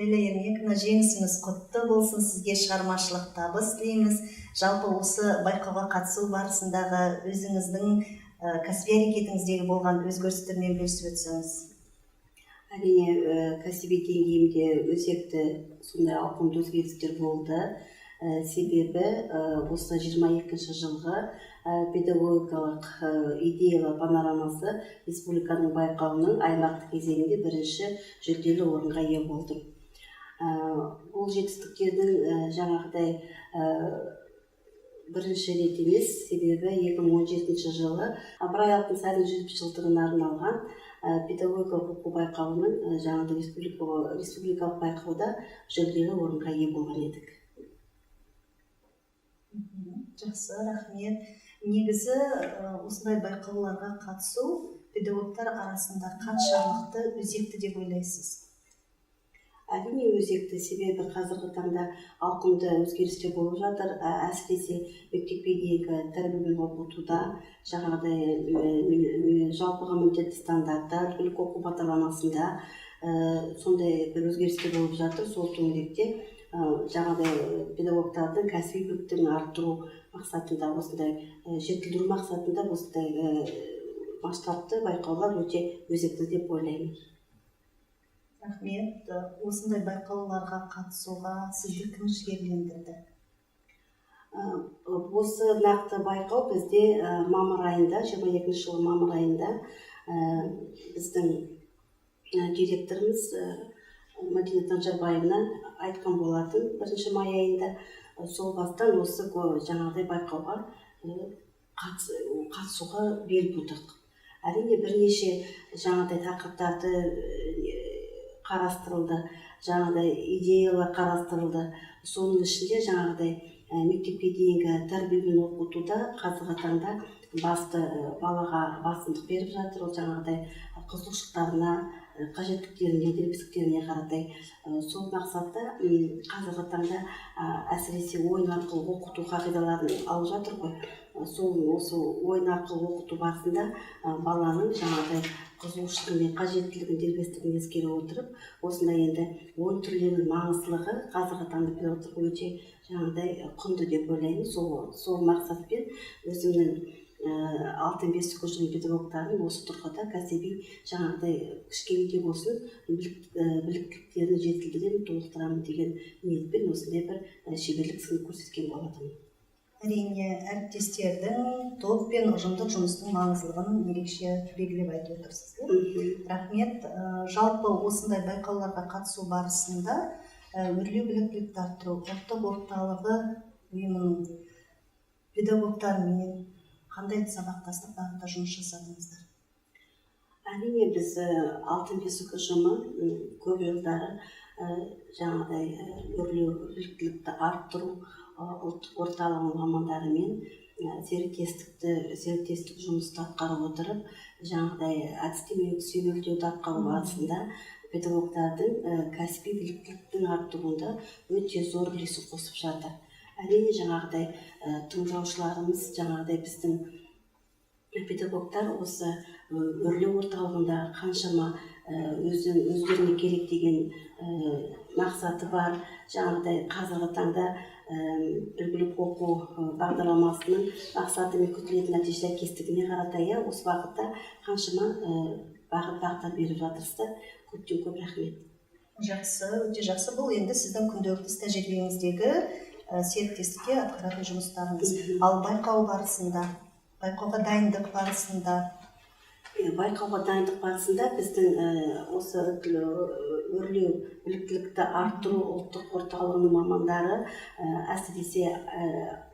ойлаймын, мына жеңісіңіз құтты болсын, сізге шығармашылық табыс тілейміз. Жалпы осы байқауға қатысу барысындағы өзіңіздің кәсіби әрекетіңіздегі болған өзгерістермен бөлісіп өтсеңіз. Әрине, кәсіби деңгейімде өзекті сондай ауқымды өзгерістер болды. Себебі осы 22 жылғы педагогикалық идеялар панорамасы республиканың байқауының аймақтық кезеңінде бірінші жүлделі орынға ие болдым. Бұл жетістіктердің жаңағыдай бірінші рет емес, себебі 2017 жылы Ыбырай Алтынсарин 100 жылдығына арналған педагогикалық оқу байқауының жаңағы республикалық байқауда жүлделі орынға ие болған едік. Жақсы, рахмет. Негізі осындай байқауларға қатысу педагогтар арасында қаншалықты өзекті деп ойлайсыз? Әрине өзекті, себебі қазіргі таңда ауқымды өзгерістер болып жатыр. Әсіресе мектепке дейінгі тәрбие мен оқытуда жаңағыдай жалпыға міндетті стандарттар, үлгілік оқу бағдарламасында сондай бір өзгерістер болып жатыр. Сол төңіректе жаңағыдай педагогтардың кәсіби біліктілігін арттыру мақсатында, осындай жетілдіру мақсатында осындай масштабты байқаулар өте өзекті деп ойлаймын. Рахмет. Осындай байқауларға қатысуға сізді кім жігерлендірді? Осы нақты байқау бізде мамыр айында, 22 жылы мамыр айында біздің директорымыз Мадина Танжарбаевна айтқан болатын, 1 май айында. Сол бастан осы жаңағыдай байқауға қатысуға бел будық. Әрине бірнеше жаңағыдай тақырыптарды қарастырылды, жаңағыдай идеялар қарастырылды. Соның ішінде жаңағыдай мектепке дейінгі тәрбие мен оқытуда қазіргі таңда басты балаға басымдық беріп жатыр. Ол жаңағыдай қызығушылықтарына, қажеттіліктеріне, дербестіктеріне қаратай. Сол мақсатта қазіргі таңда әсіресе ойын арқылы оқыту қағидаларын алып жатыр ғой. Осы ойын арқылы оқыту барысында баланың жаңағыдай қызығушылығы, қажеттілігін, дербестігін ескере отырып, осындай енді ойын түрлерінің маңыздылығы қазіргі таңда педагогтарға өте жаңағыдай құнды деп ойлаймын. Сол мақсатпен өзімнің алтын бесік ұжым педагогтарын осы тұрғыда кәсіби жаңағыдай кішкене де болсын біліктіліктерін жетілдіремін, толықтырамын деген ниетпен осындай бір шеберлік сынып көрсеткен болатынмын. Әрине, әріптестердің топ пен ұжымдық жұмыстың маңыздылығын ерекше белгілеп айтып отырсыз. Рахмет. Жалпы осындай байқауларға қатысу барысында өрлеу біліктілікті арттыру ұлттық орталығы ұйымының педагогтарымен қандай сабақтастық бағытта жұмыс жасадыңыздар? Әрине, біз алтын бесік ұжымы көп жылдары жаңағыдай өрлеу біліктілікті арттыру ұлттық орталығының мамандарымен серіктестік жұмысты атқарып отырып, жаңағыдай әдістемелік сүйемелдеуді атқару барысында педагогтардың кәсіби біліктіліктің арттыруында өте зор үлесін қосып жатыр. Әрине, жаңағыдай тыңдаушыларымыз, жаңағыдай біздің педагогтар осы өрлеу орталығында қаншама өздеріне керек деген мақсаты бар. Жаңағыдай қазіргі таңда үлгілік оқу бағдарламасының мақсаты мен күтілетін нәтиже сәйкестігіне қаратай, осы бағытта қаншама бағыт беріп жатырсыздар. Көптен көп рахмет. Жақсы, өте жақсы. Бұл енді сіздің күнделікті тәжірибеңіздегі серіктестікке атқаратын жұмыстарыңыз. Ал байқауға дайындық барысында біздің осы өрлеу біліктілікті арттыру ұлттық орталығының мамандары әсіресе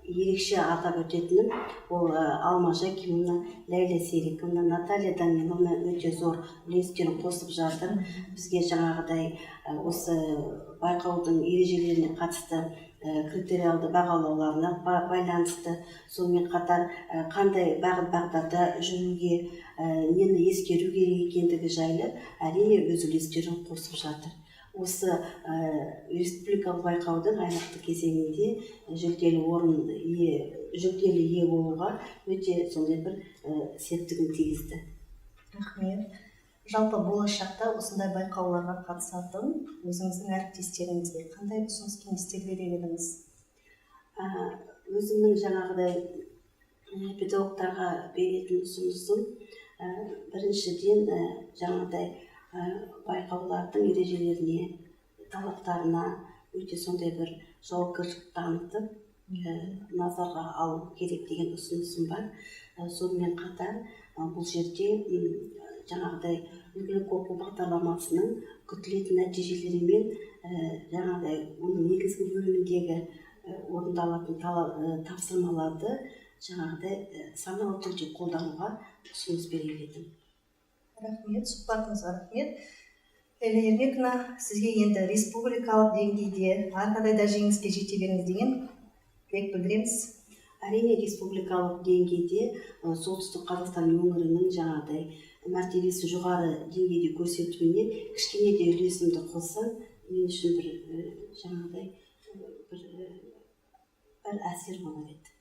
ерекше атап өтетінім, ол Алма Жакимовна, Ләйлә Сериковна, Наталья Даниловна өте зор үлестерін қосып жатыр. Бізге жаңағыдай осы байқаудың ережелеріне қатысты критериалды бағалауларына байланысты, сонымен қатар қандай бағыт-бағдарда жүруге, нені ескеру керек екендігі жайлы әрине өз үлестерін қосып жатыр. Осы республикалық байқаудың аймақтық кезеңінде жүлделі ие болуға өте сондай бір септігін тигізді. Рахмет. жалпы болашақта осындай байқауларға қатысатын өзіңіздің әріптестеріңізге қандай ұсыныс кеңестер берер едіңіз? Өзімнің жаңағыдай педагогтарға беретін ұсынысым біріншіден жаңағыдай байқаулардың ережелеріне, талаптарына өте сондай бір жауапкершілік танытып назарға алу керек деген ұсынысым бар. Сонымен қатар бұл жерде жаңағыдай үлгілік оқу бағдарламасының күтілетін нәтижелері мен жаңағыдай оның негізгі бөліміндегі орындалатын тапсырмаларды жаңағыдай саналы түрде қолдануға ұсыныс берер едім. Рахмет, сұхбатыңызға рахмет. Ләйлә Ермековна, сізге енді республикалық деңгейде ары қарай да жеңіске жете беріңіз деген тілек білдіреміз. Әрине, республикалық деңгейде солтүстік Қазақстан өңірінің жаңағыдай мәртебесі жоғары деңгейде көрсетуіне кішкене де үлесімді қоссам, мен үшін бір жаңағыдай бір әсер болар еді.